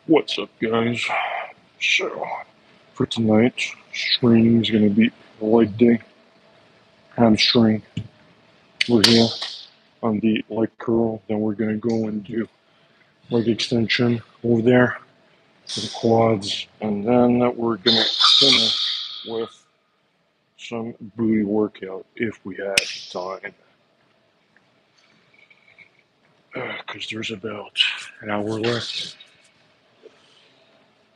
What's up, guys? So, for tonight, stream's gonna be leg day, hamstring. We're here on the leg curl. Then we're gonna go and do leg extension over there for the quads, and then we're gonna finish with some booty workout if we have time. Because there's about an hour left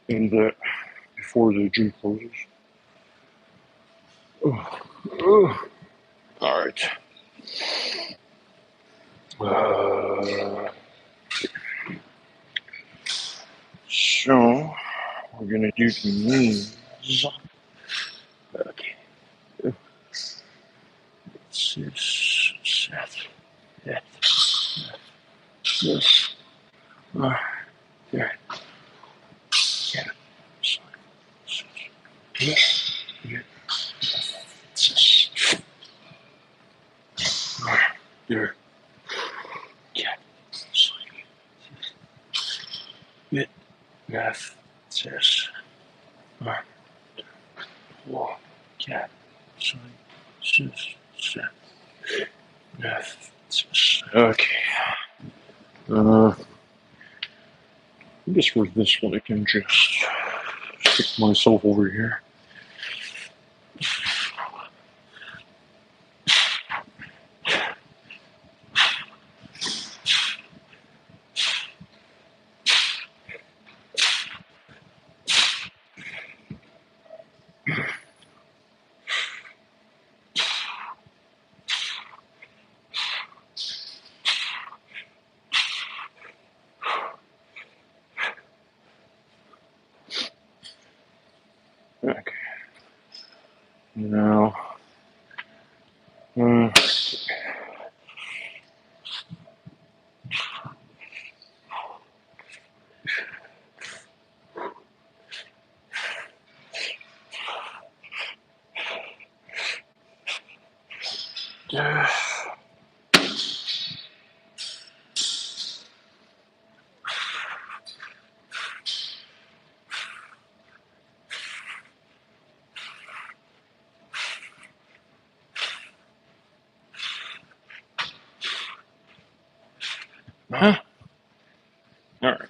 in the before the gym closes. All right. So we're gonna do the knees. Okay. Six, seven, eight, yes. There. Yeah. Yeah. There. Yeah. It. Math. Six. Four. Cat. Six. Seven. Math. Six. Okay. I guess for this one, I can just stick myself over here. Okay. Now, yeah. Huh? All right.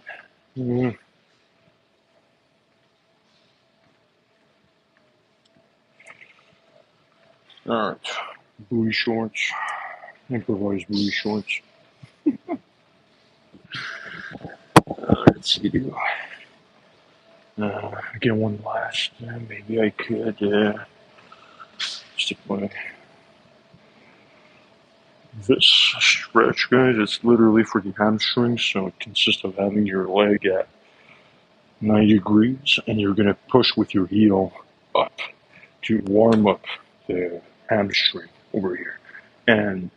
All right. Booty shorts. Improvised booty shorts. Let's see. Get one last. Maybe I could stick my this stretch, guys. It's literally for the hamstrings, so it consists of having your leg at 90 degrees, and you're gonna push with your heel up to warm up the hamstring over here and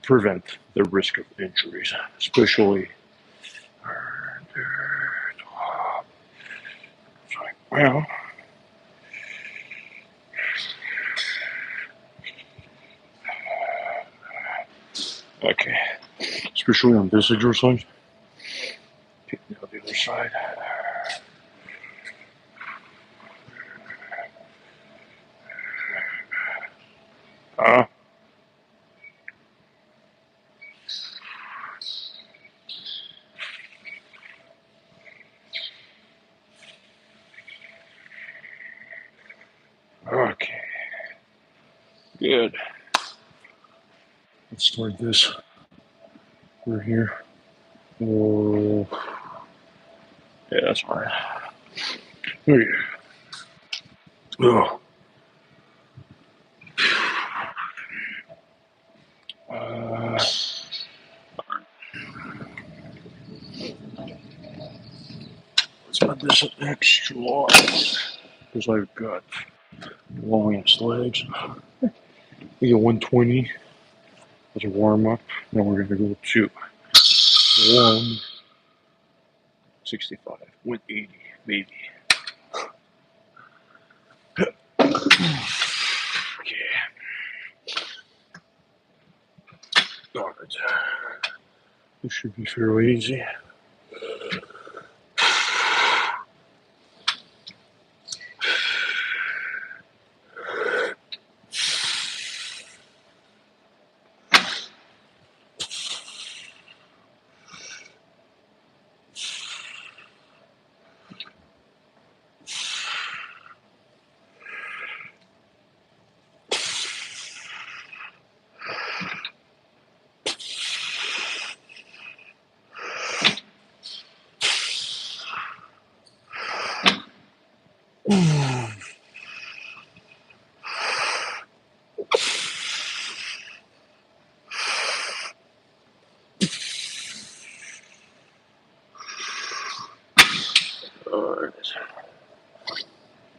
prevent the risk of injuries, especially. Well, okay, especially on this exercise. Okay, now the other side. Uh, okay, good. Let's start this. We're here. Oh, yeah, that's all right. Okay. Oh. Let's put this extra long because I've got longest legs. We get 120 as a warm up. Then we're gonna go to 165, 180, maybe. Okay. All right. This should be fairly easy. Alright.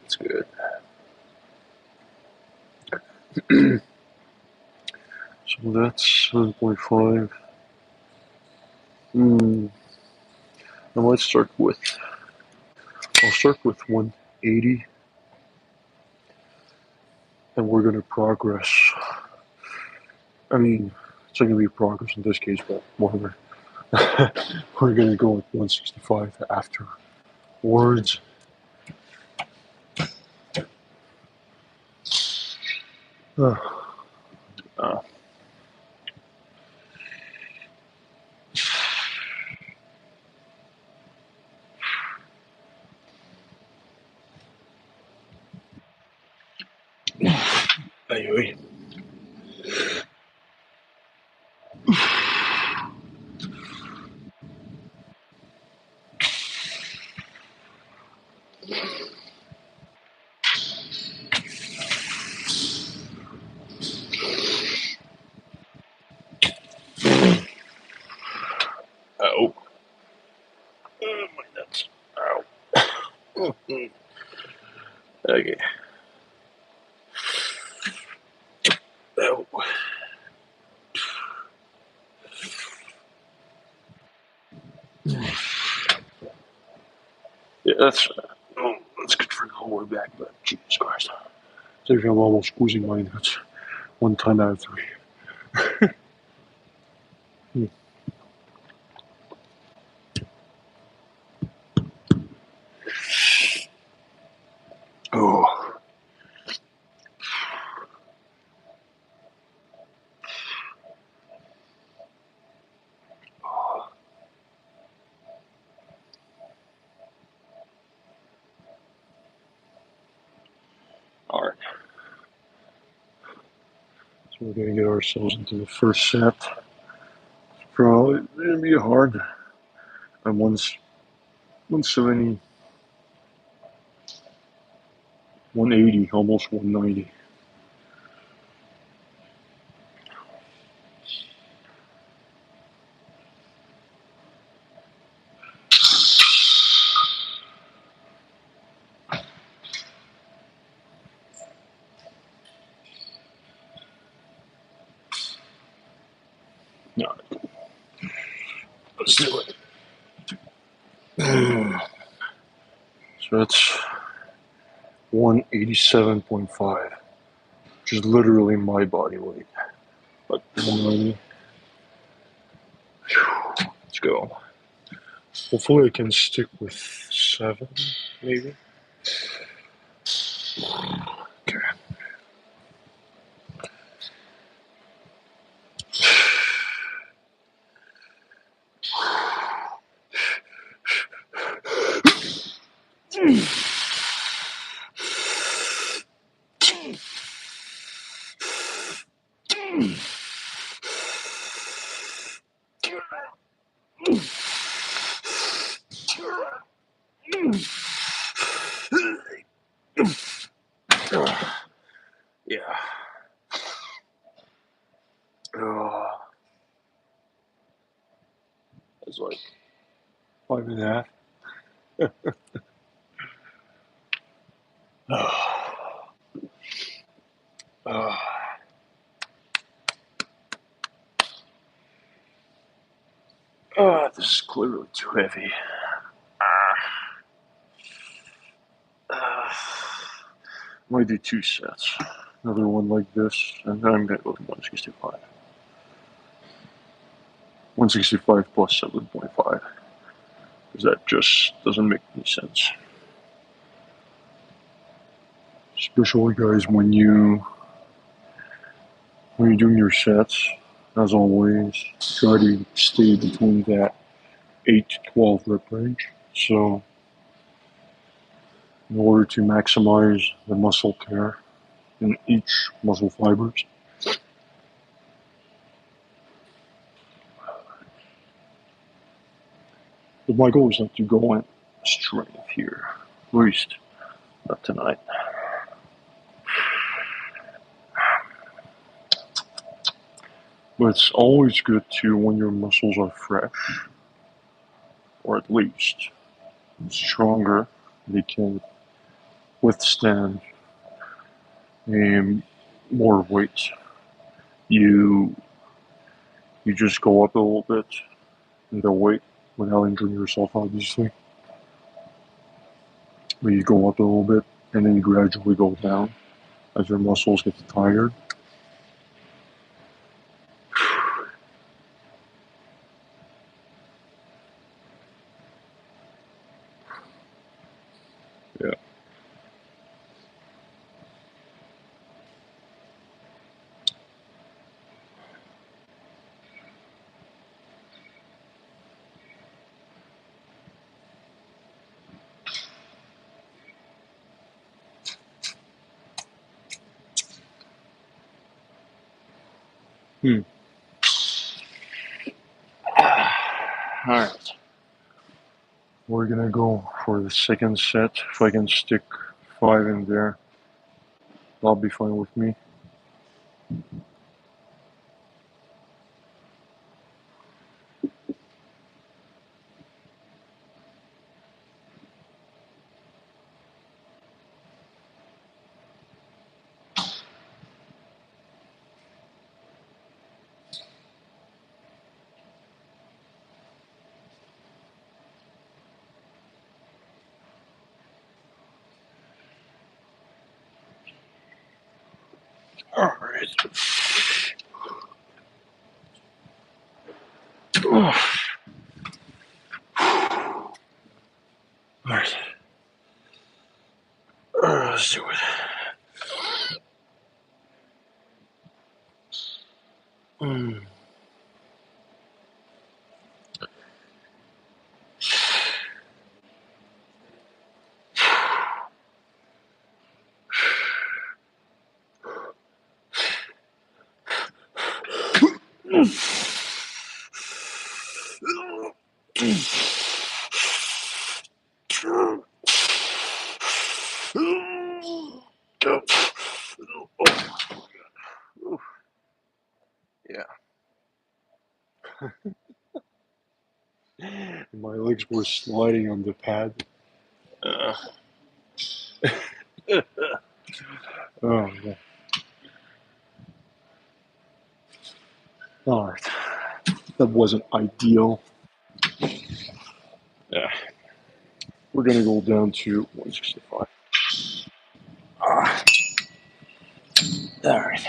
That's good. So that's 7.5. I might start with, I'll start with 180, and we're going to progress. I mean, it's not going to be progress in this case, but whatever. We're going to go with 165 afterwards. Anyway. Ow. My nuts. Ow. Okay. Ow. Yeah, that's good for the whole way back, but Jesus Christ. I'm almost squeezing my nuts 1 time out of 3. Oh. Alright. So we're going to get ourselves into the first set. It's probably going to be hard. I'm 170, 180, almost 190. Alright. Let's do it. So that's 187.5, which is literally my body weight. But 190. Let's go. Hopefully I can stick with 7, maybe. Okay. Yeah. It's like 5.5. This is clearly too heavy. Might do 2 sets. Another one like this, and then I'm going to go to 165. 165 plus 7.5. Because that just doesn't make any sense. Especially, guys, when you're doing your sets, as always, try to stay between that 8 to 12 rep range. So, in order to maximize the muscle tear in each muscle fibers. But my goal is not to go on strength here. At least Not tonight. But it's always good to, when your muscles are fresh, or at least stronger, they can withstand more weight. You you just go up a little bit in the weight without injuring yourself, obviously. But you go up a little bit and then you gradually go down as your muscles get tired. Yeah. Alright. We're gonna go for the second set. If I can stick 5 in there, that'll be fine with me. Alright. Alright. Let's do it. Yeah. My legs were sliding on the pad. Oh, yeah. Alright. That wasn't ideal. Yeah. We're gonna go down to 165. Alright.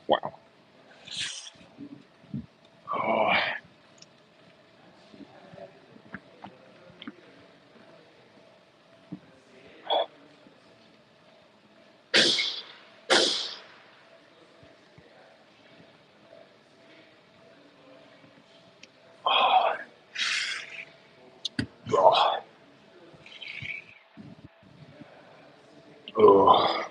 Wow. Oh. Oh. Oh.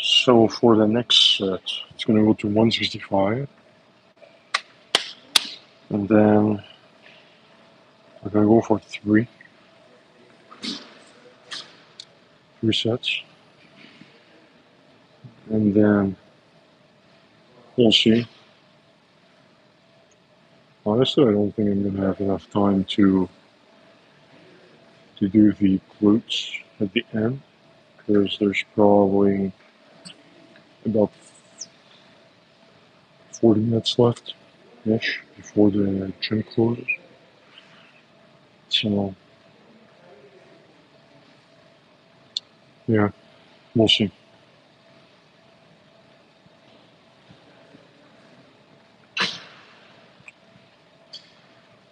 So for the next set, it's gonna go to 165. And then we're gonna go for three sets. And then we'll see. Honestly, I don't think I'm gonna have enough time to do the glutes at the end, because there's probably about 40 minutes left ish before the gym closes. So yeah, we'll see.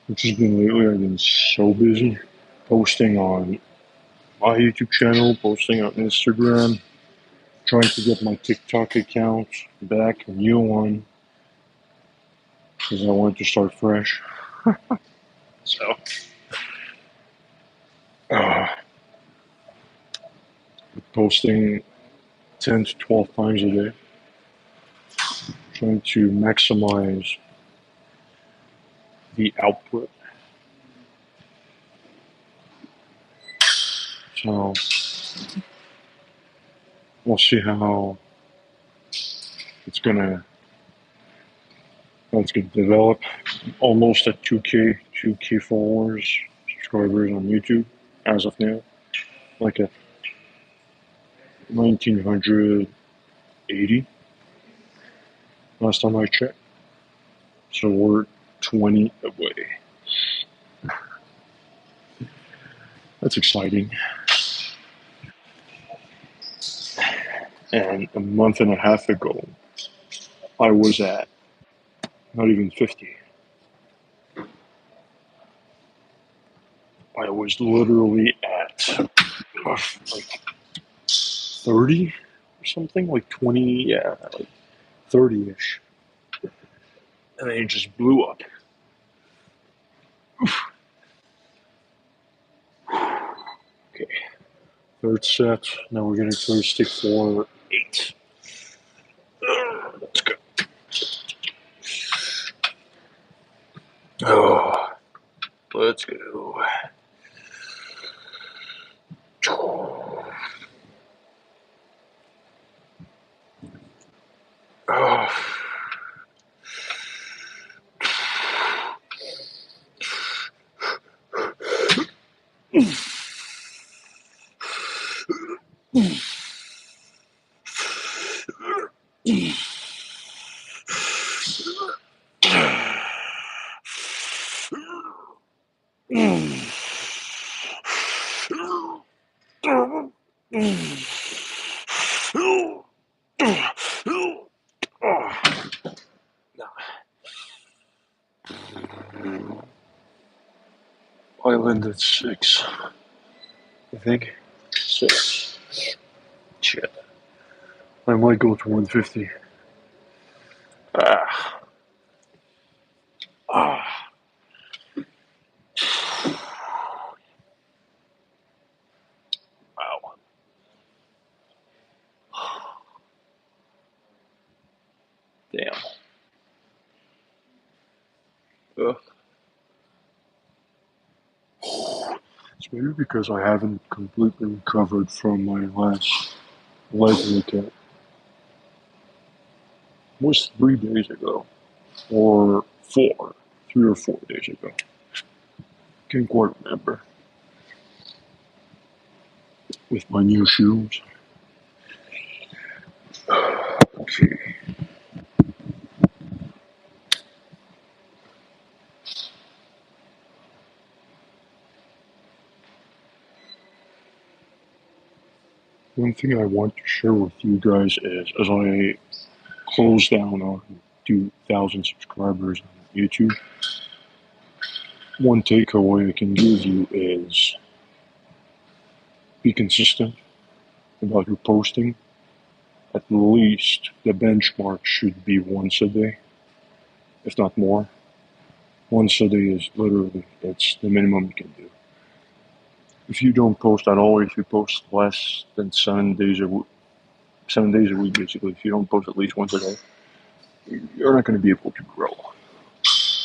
Which has been lately, I've been so busy posting on my YouTube channel, posting on Instagram, trying to get my TikTok account back, a new one, because I wanted to start fresh. So, uh, posting 10 to 12 times a day, trying to maximize the output So we'll see it's gonna how it's gonna develop. Almost at 2K followers, subscribers on YouTube as of now. Like at 1980 last time I checked. So we're 20 away. That's exciting. And a month and a half ago, I was at not even 50. I was literally at like 30 or something, like 20, yeah, like 30-ish. And then it just blew up. Okay, third set. Now we're getting first stick for 8. Let's go. Oh, let's go. Oh. I landed 6. I think 6. Shit. I might go to 150. Ah. Ah. Wow. Damn. Ugh. It's maybe because I haven't completely recovered from my last leg workout. It was 3 days ago. Or 4. 3 or 4 days ago. Can't quite remember. With my new shoes. Okay. One thing I want to share with you guys is as I close down on 2,000 subscribers on YouTube, one takeaway I can give you is be consistent about your posting. At least the benchmark should be once a day, if not more. Once a day is literally, that's the minimum you can do. If you don't post at all, if you post less than 7 days a week, 7 days a week basically, if you don't post at least once a day, you're not going to be able to grow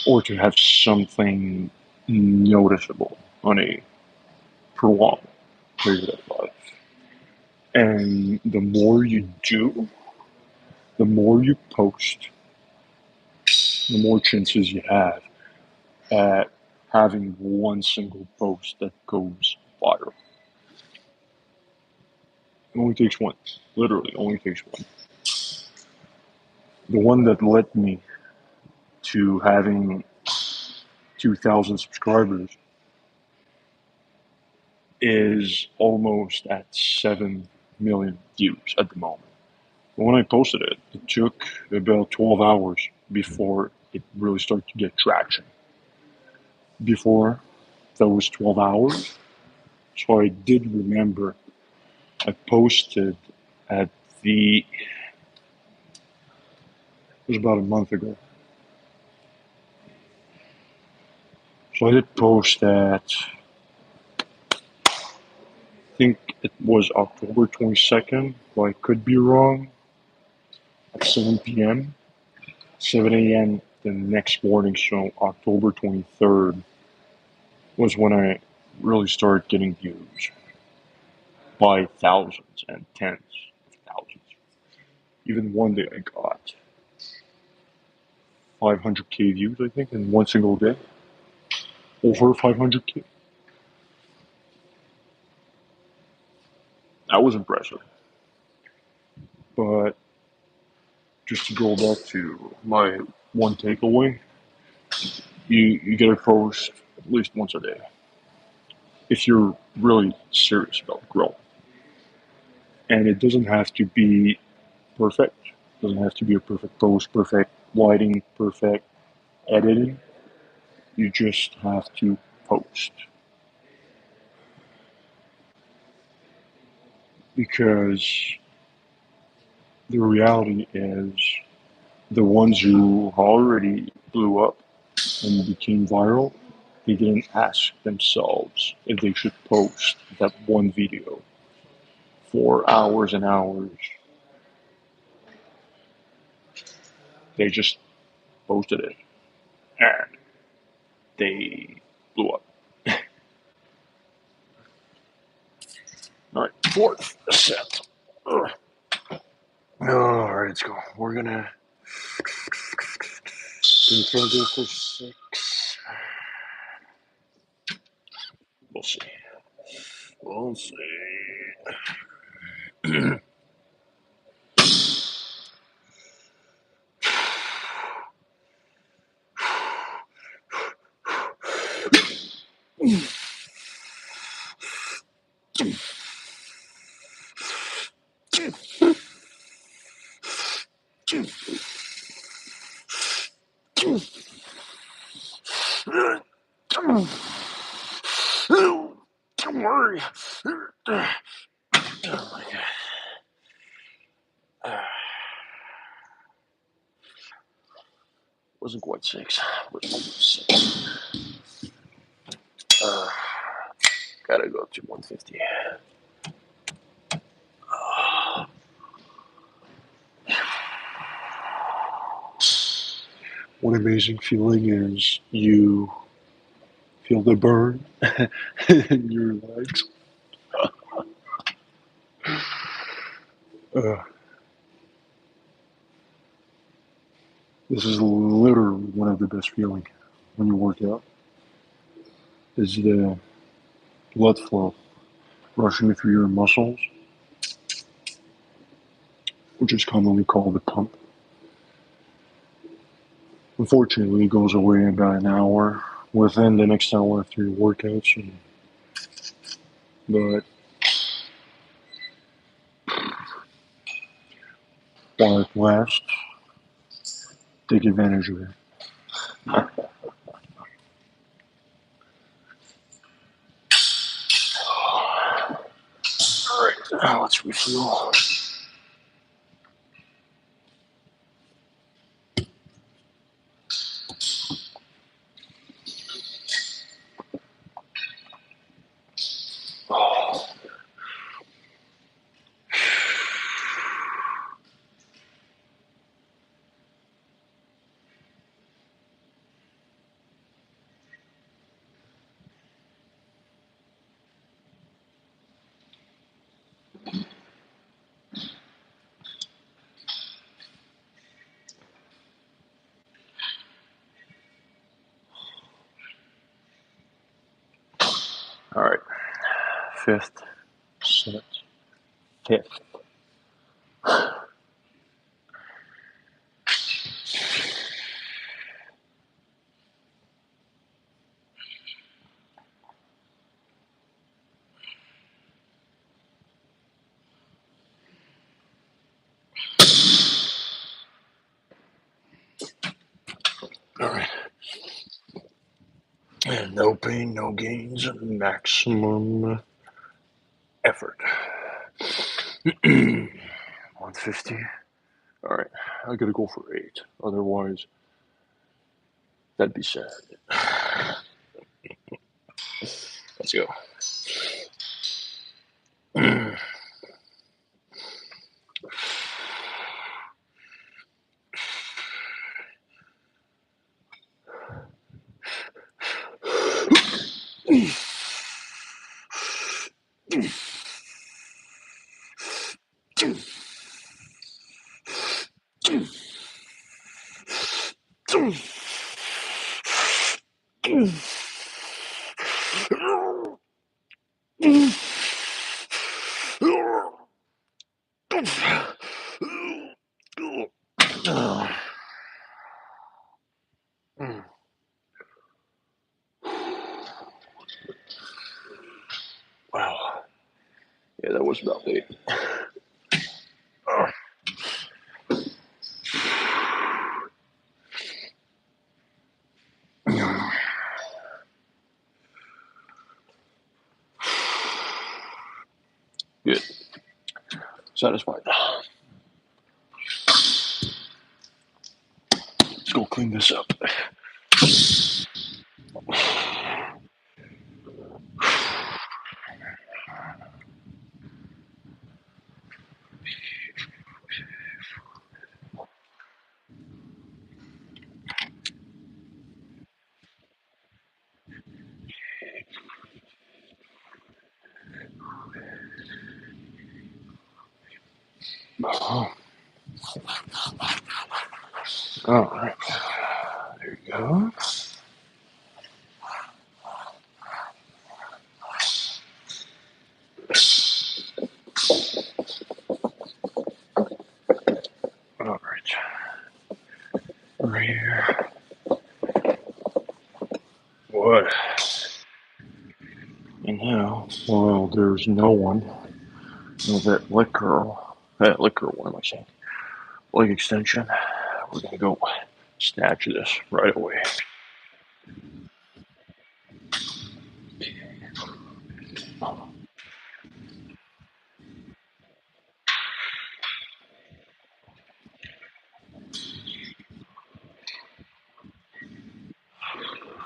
or to have something noticeable on a prolonged period of life. And the more you do, the more you post, the more chances you have at having one single post that goes viral. It only takes one. Literally, only takes one. The one that led me to having 2,000 subscribers is almost at 7 million views at the moment. But when I posted it, it took about 12 hours before it really started to get traction. Before those 12 hours, so I did remember I posted at it was about a month ago. So I did post at, I think it was October 22nd, but I could be wrong, at 7 p.m., 7 a.m. the next morning, so October 23rd was when I really started getting views. by thousands and tens of thousands. Even one day I got 500K views, I think, in one single day. Over 500K. That was impressive. But just to go back to my one takeaway, you gotta post at least once a day if you're really serious about growth. And it doesn't have to be perfect. It doesn't have to be a perfect post, perfect lighting, perfect editing. You just have to post. Because the reality is the ones who already blew up and became viral, they didn't ask themselves if they should post that one video for hours and hours. They just posted it and they blew up. All right, fourth set. All right, let's go. We're gonna go for six. We'll see. We'll see. Don't worry. Oh my god. Wasn't quite six, but almost six. Gotta go to 150. One amazing feeling is you feel the burn in your legs. This is literally one of the best feelings when you work out. Is the blood flow rushing through your muscles, which is commonly called the pump. Unfortunately, it goes away in about an hour, within the next hour after your workouts. But while it lasts, take advantage of it. Alright, now let's refuel. Alright, fifth set. Fifth. Alright. And no pain, no gains, maximum effort. 150. Alright, I gotta go for 8. Otherwise, that'd be sad. Let's go. Wow. Yeah, that was about it. Good. Satisfied. Let's go clean this up. Oh. All right. There you go. All right. Right here. What? And now, while there's no one, that liquor, what am I saying? Leg extension, we're gonna go snatch this right away.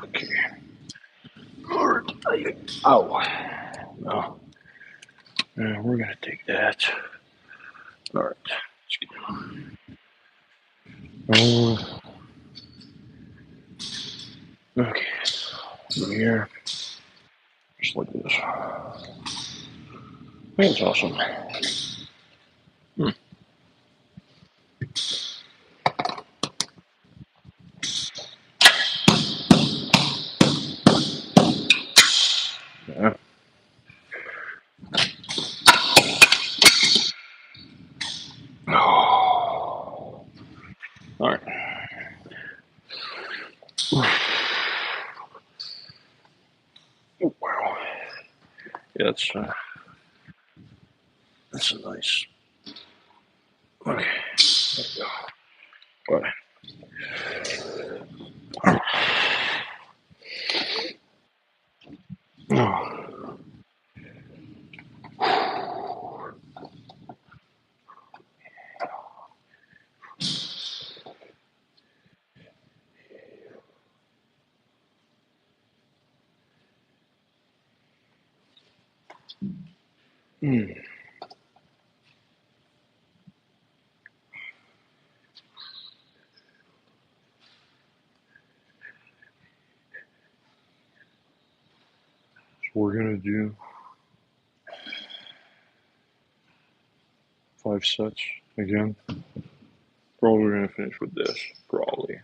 Okay. All right. Ow. No. We're gonna take that. All right. Let's get down. Okay. Over here. Just like this. That's awesome. Yeah. All right. Oh, wow. Yeah, that's a nice. Okay. There we go. All right. So we're gonna do 5 sets again. Probably gonna finish with this. Probably.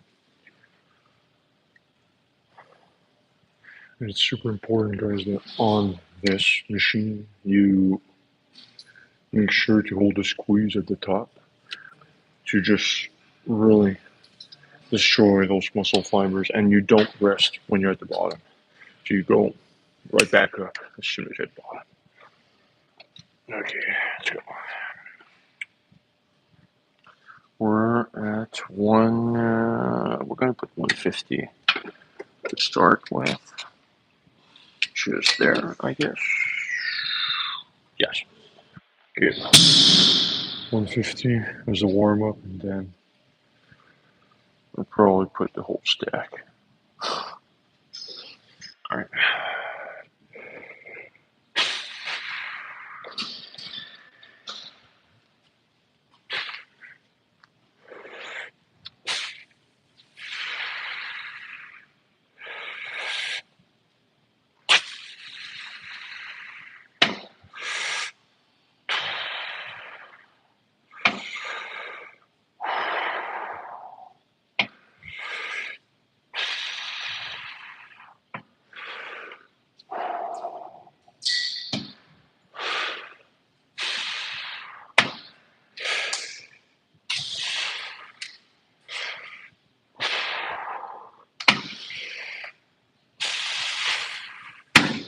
And it's super important, guys, that on this machine you make sure to hold the squeeze at the top to just really destroy those muscle fibers, and you don't rest when you're at the bottom. So you go right back up as soon as you're at the bottom. Okay, let's go. We're at one. We're gonna put 150 to start with. Just there, I guess. Yes. Good. 150 as a warm up, and then we'll probably put the whole stack. All right.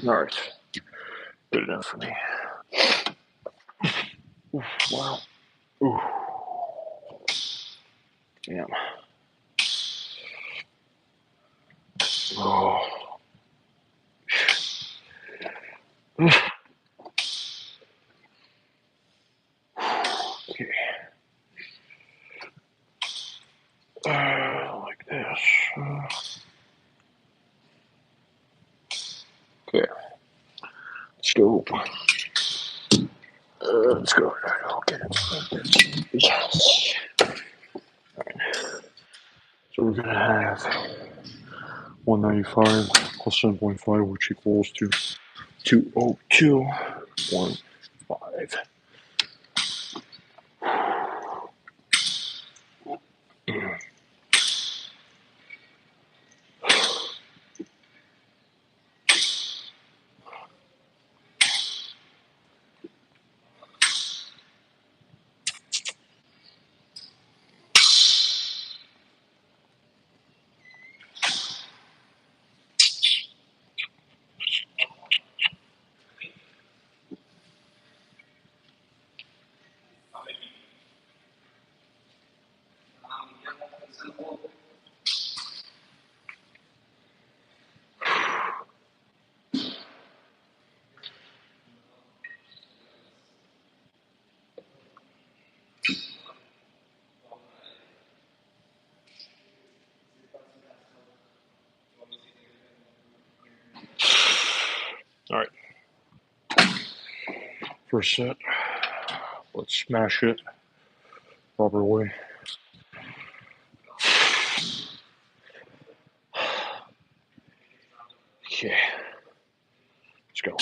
All right, good enough for me. Oof, wow. Ooh. Damn. Oh. Okay. Like this. Okay. Let's go. Let's go. Okay. Yes. All right. So we're gonna have 195 plus 7.5, which equals to 202.15. All right. First set. Let's smash it proper way. Okay. Let's go.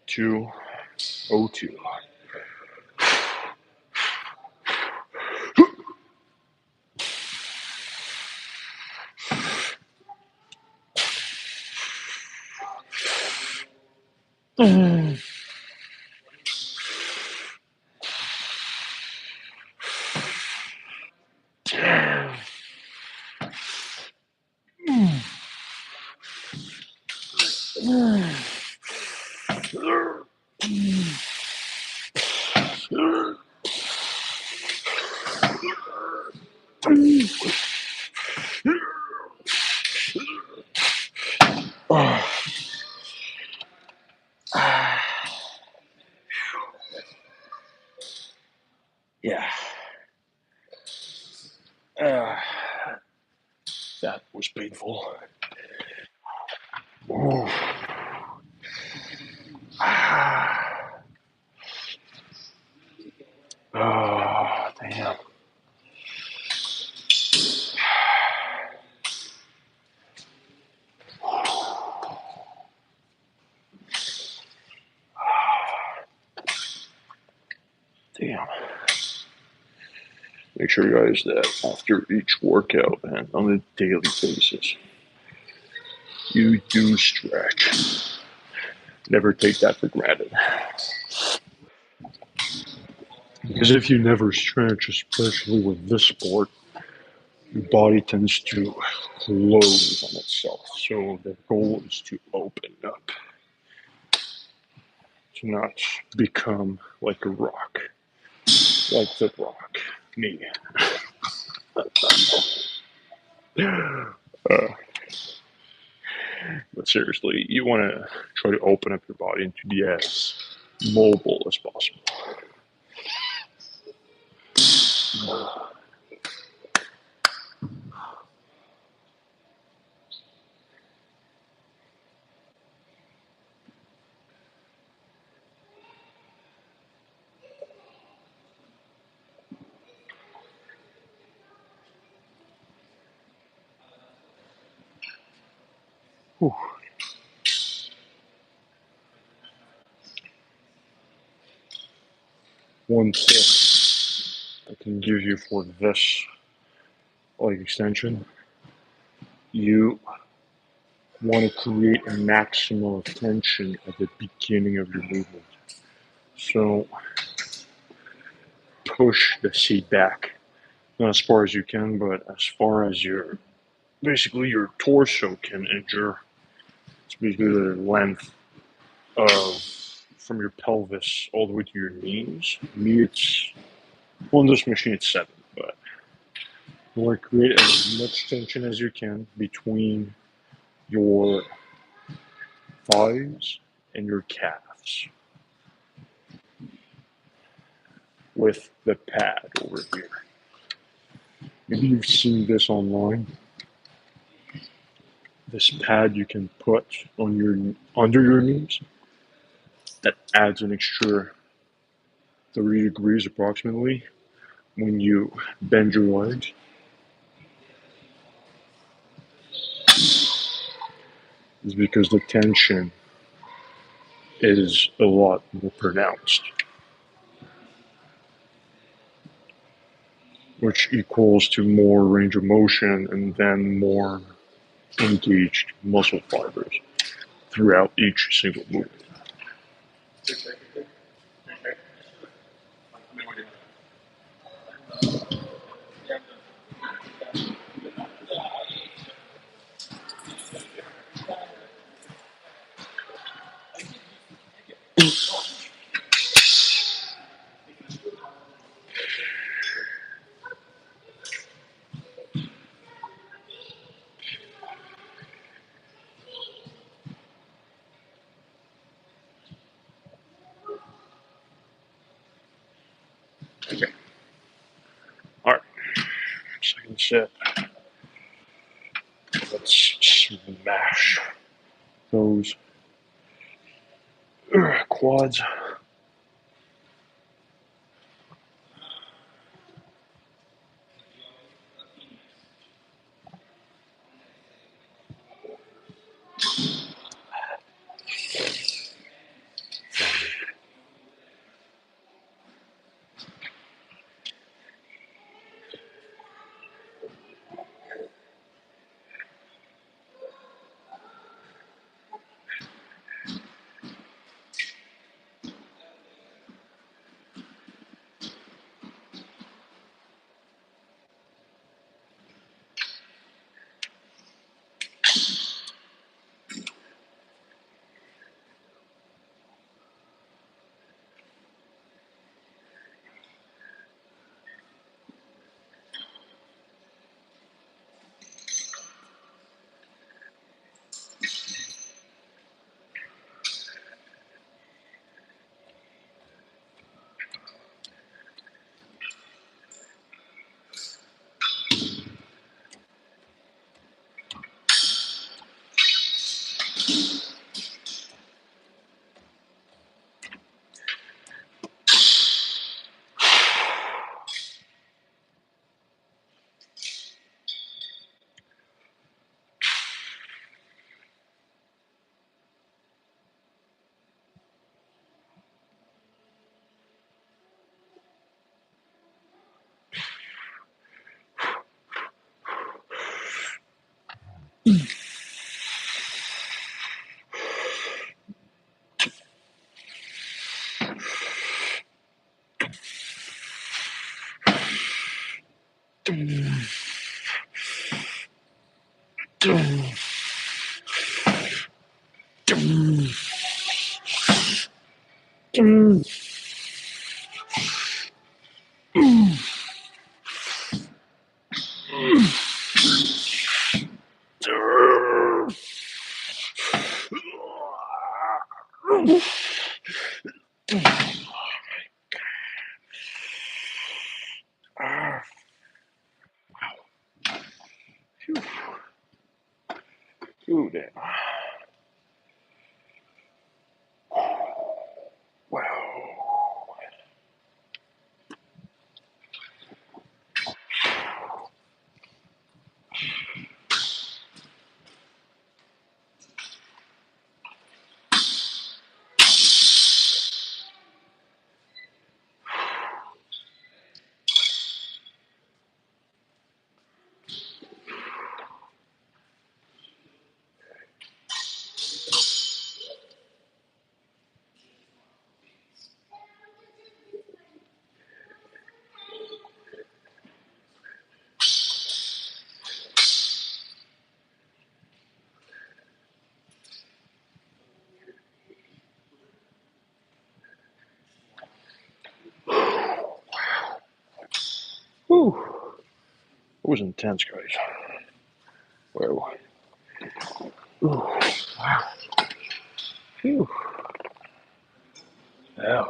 202. Yeah. That was painful. Ooh. Oh, damn. Damn. Make sure, guys, that after each workout and on a daily basis, you do stretch. Never take that for granted. Because if you never stretch, especially with this sport, your body tends to close on itself. So the goal is to open up, to not become like a rock, like the rock, me. But seriously, you want to try to open up your body and to be as mobile as possible. Whew. 1 tip I can give you for this leg extension, you want to create a maximum of tension at the beginning of your movement. So push the seat back not as far as you can, but as far as basically your torso can endure. It's basically the length of from your pelvis all the way to your knees. Me, it's on this machine it's 7, but you want to create as much tension as you can between your thighs and your calves with the pad over here. Maybe you've seen this online. This pad you can put on your under your knees that adds an extra 30 degrees approximately when you bend your legs. Is because the tension is a lot more pronounced, which equals to more range of motion and then more engaged muscle fibers throughout each single movement. Okay. All right. Second set. Let's smash those quads. Ooh, damn. Wow. Whew. It was intense, guys. Whoa. Ooh. Wow. Phew. Yeah.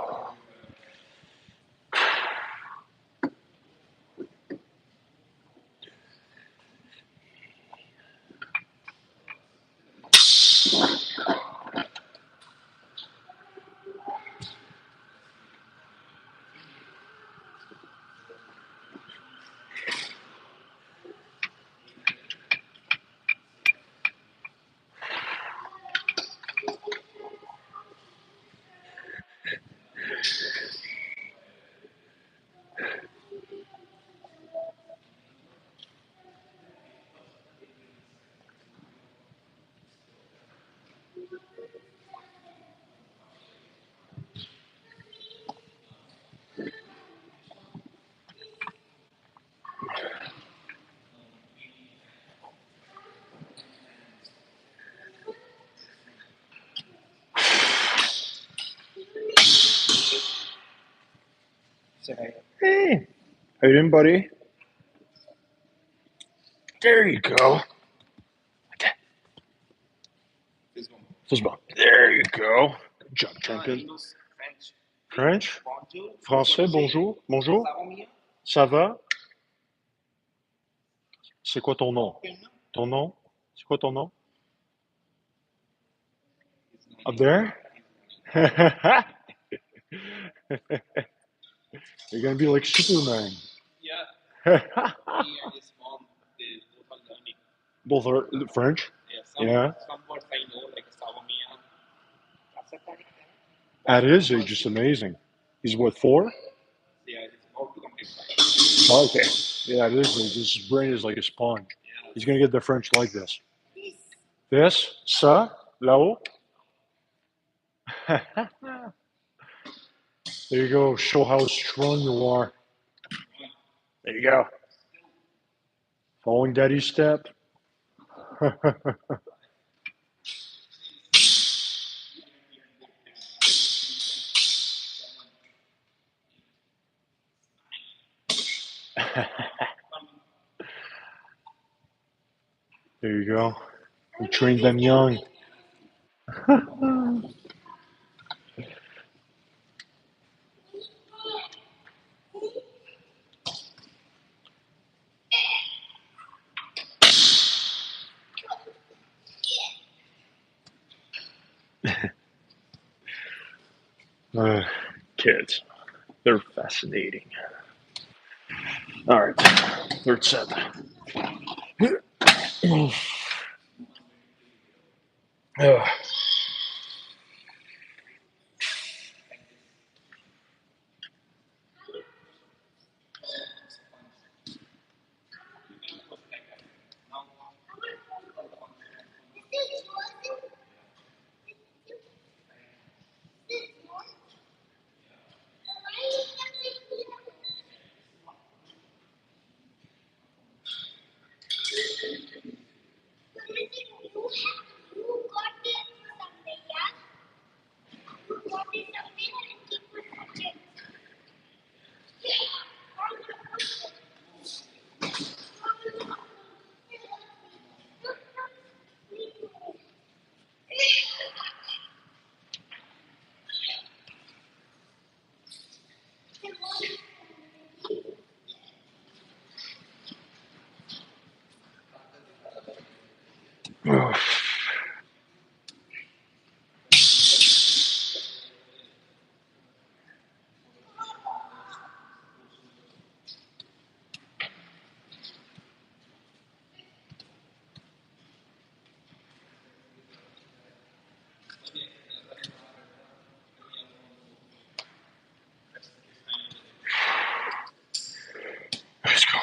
Hey. How you doing, buddy? There you go. Fist bump. There you go. Good job, champion. French? Français, bonjour. Bonjour. Ça va? C'est quoi ton nom? Ton nom? C'est quoi ton nom? Up there? You're gonna be like Superman. Both are French? Yeah. At his age, it's amazing. He's what, 4? Okay. Yeah, at his age, his brain is like a sponge. He's gonna get the French like this. This? Ça? Là-haut? There you go. Show how strong you are. There you go. Following daddy's step. There you go. We trained them young. Kids. They're fascinating. All right. Third set. Let's go.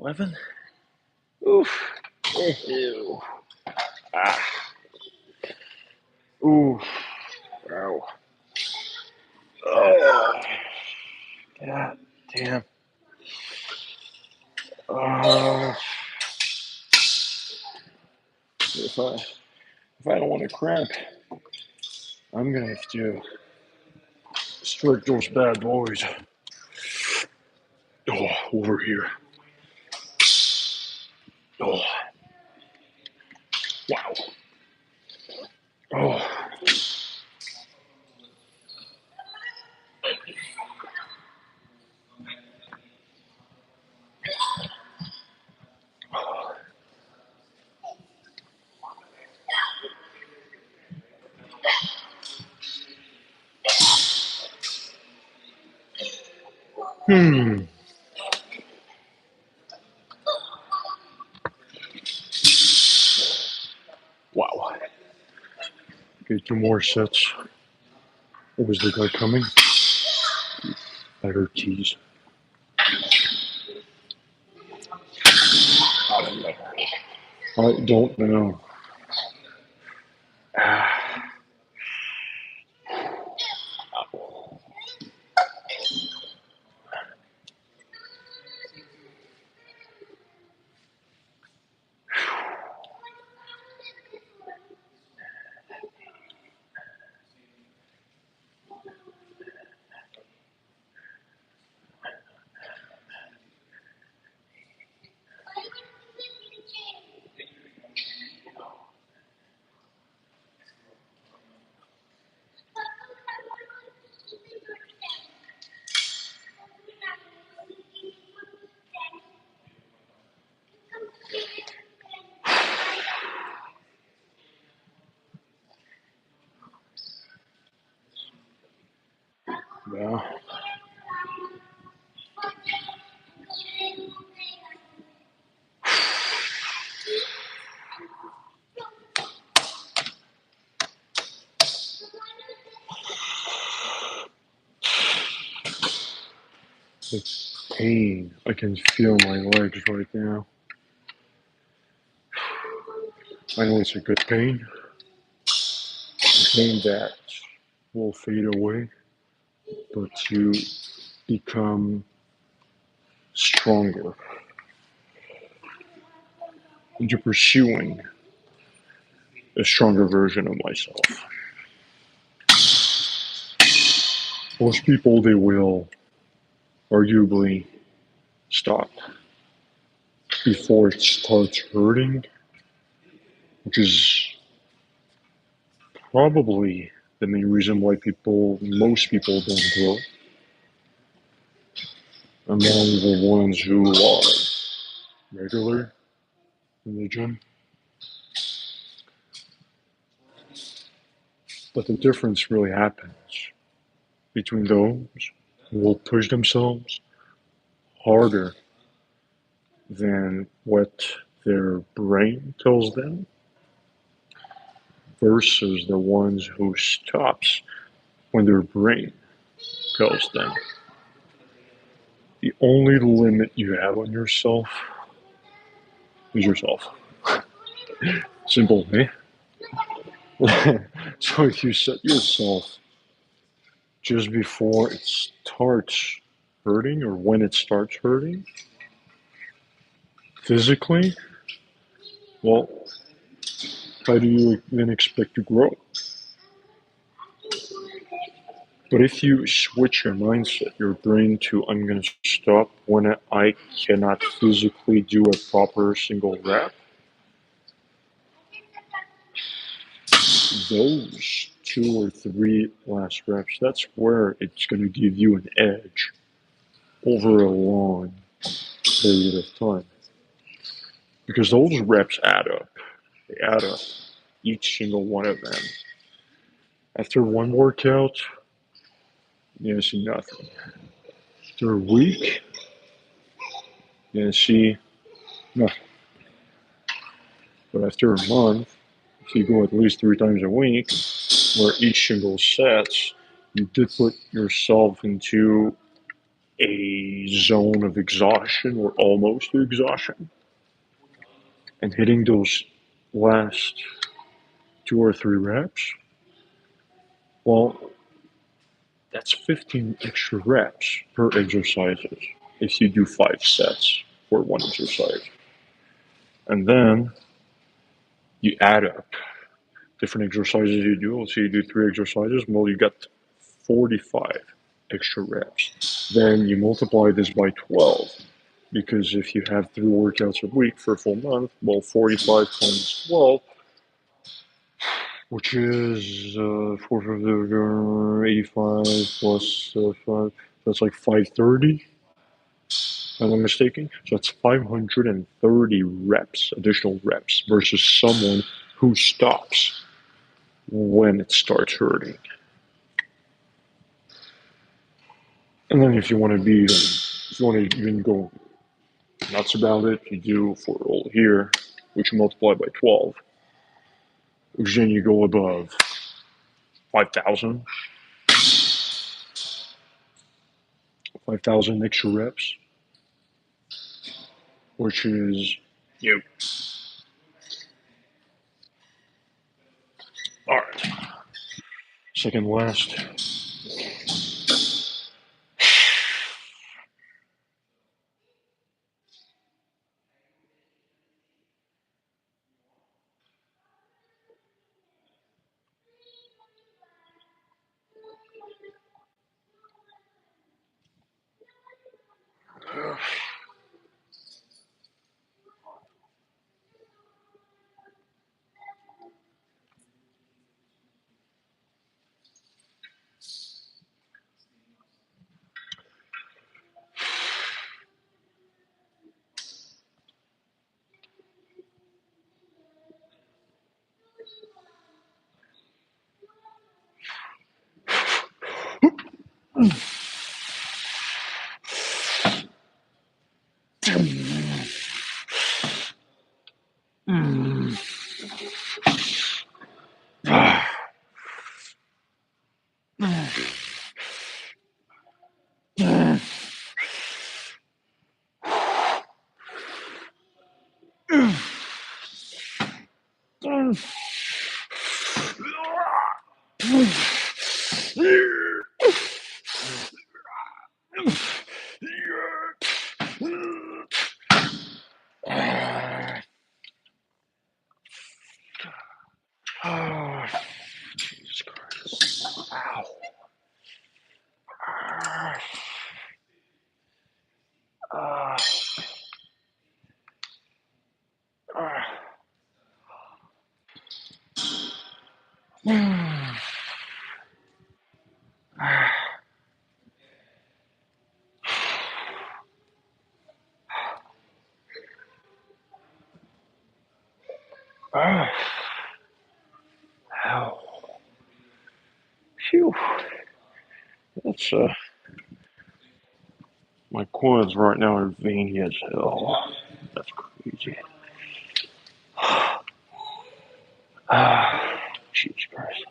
11. Oof. Ew. Ah. Oof. Wow. Oh. God damn. If I don't want to cramp, I'm gonna have to strike those bad boys. Oh, over here. Oh, wow. Oh. Hmm. Wow. Okay, 2 more sets. What was the guy coming? I heard keys. I don't know. Ah. Yeah. It's pain. I can feel my legs right now. I know it's a good pain. Pain that will fade away, but you become stronger into pursuing a stronger version of myself. Most people, they will arguably stop before it starts hurting, which is probably the main reason why most people don't grow among the ones who are regular in the gym. But the difference really happens between those who will push themselves harder than what their brain tells them versus the ones who stops when their brain tells them. The only limit you have on yourself is yourself. Simple, eh? So if you set yourself just before it starts hurting or when it starts hurting physically, well, how do you then expect to grow? But if you switch your mindset, your brain to I'm going to stop when I cannot physically do a proper single rep, those 2 or 3 last reps, that's where it's going to give you an edge over a long period of time. Because those reps add up. They add up, each single one of them. After one workout, you're going to see nothing. After a week, you're going to see nothing. But after a month, if you go at least 3 times a week, where each single sets, you did put yourself into a zone of exhaustion or almost to exhaustion. And hitting those last 2 or 3 reps, well, that's 15 extra reps per exercises if you do 5 sets for one exercise. And then you add up different exercises you do. Let's say you do 3 exercises, well, you got 45 extra reps. Then you multiply this by 12, because if you have 3 workouts a week for a full month, well, 45 times 12, which is 85 plus 5, that's like 530, if I'm not mistaken. So that's 530 reps, additional reps, versus someone who stops when it starts hurting. And then if you want to even go nuts about it, you do for all here, which you multiply by 12, which then you go above 5,000 extra reps, which is you. All right. Second last. Oh, Jesus Christ. Ow. Ow. Phew. That's, my quads right now are veiny as hell. That's crazy. Jesus Christ.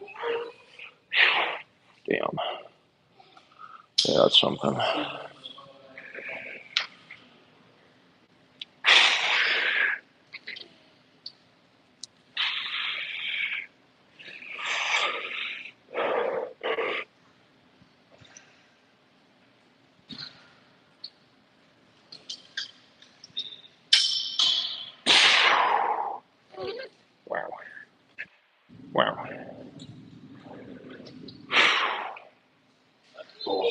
Damn. Yeah, that's something. Wow. Wow. Oh.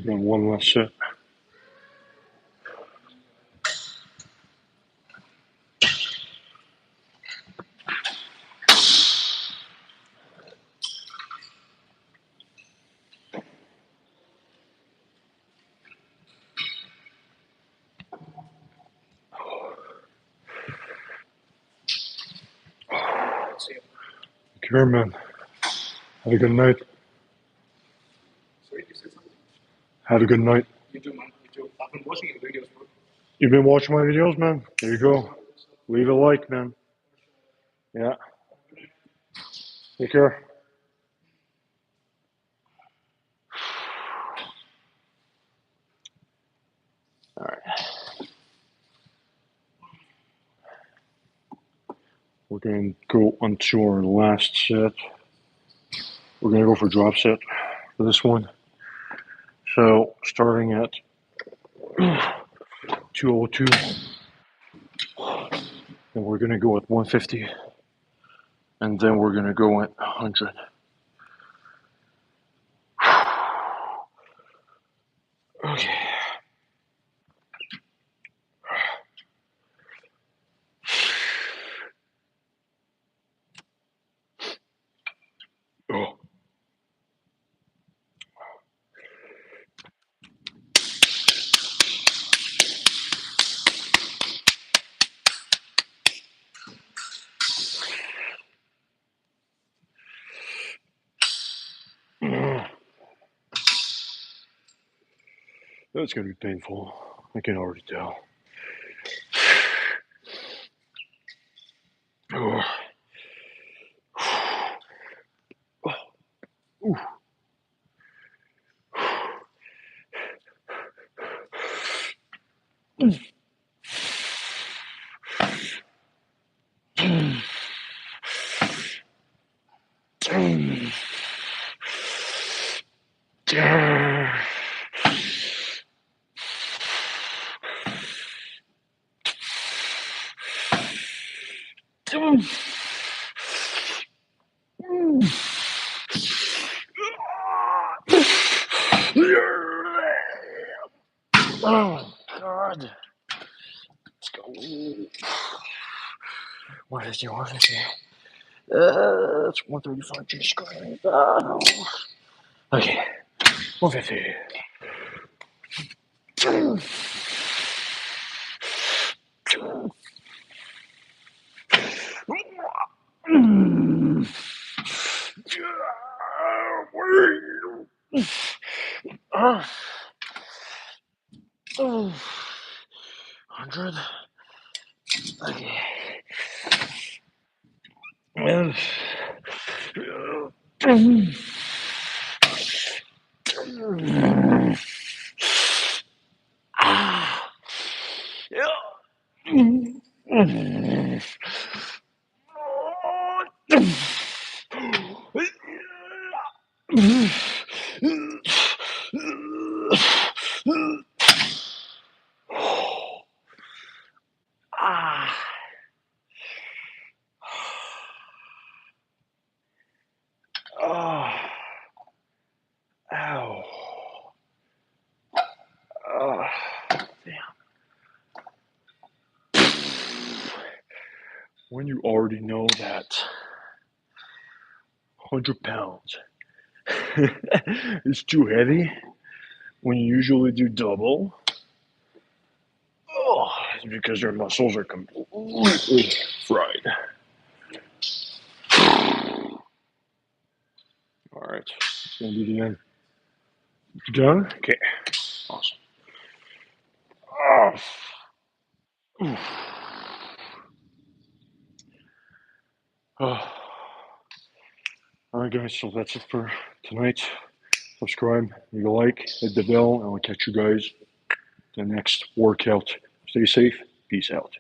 Got one last set. Care, man. Have a good night. Sorry, you said something? Have a good night. You too, man. You too. I've been watching your videos, bro. You've been watching my videos, man? There you go. Leave a like, man. Yeah. Take care. All right. We're going to go on to our last set. We're going to go for drop set for this one. So starting at 202, and we're going to go at 150, and then we're going to go at 100. Okay. Oh. That's going to be painful. I can already tell. Oh. Ooh. Oh, God. Let's go. 150, 150. That's 135. Jesus Christ. No. Okay. 150. Uh, 100. Okay. Ow. Damn. When you already know that 100 pounds is too heavy, when you usually do double, it's because your muscles are completely fried. All right, it's gonna be the end. You done? Okay, awesome. Oh. Oh. All right, guys, so that's it for tonight. Subscribe, leave a like, hit the bell, and I'll catch you guys in the next workout. Stay safe. Peace out.